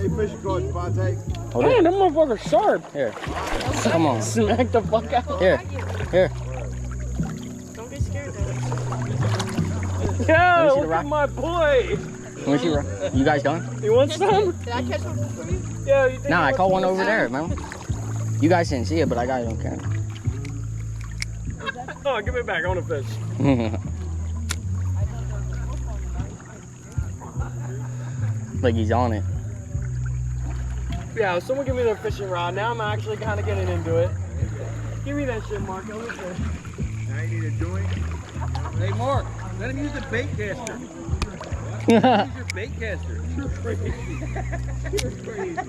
your fishing cord, Devontae. Man, that motherfucker's sharp. Here. Come on. Smack the fuck out. Here. Here. Don't be scared though. Yeah, see the look rock? at my boy. Let me see, bro. You guys done? You want some? Did I catch one for you? Yeah, you think Nah, you I want caught one some? over there, man. You guys didn't see it, but I got it on camera. Oh, give me back. I want to fish. Like he's on it. Yeah, someone give me their fishing rod. Now I'm actually kind of getting into it. Give me that shit, Mark. I want to fish. Now you need a joint. Hey, Mark, let him use the bait caster. Use your bait caster. You're crazy. You're crazy.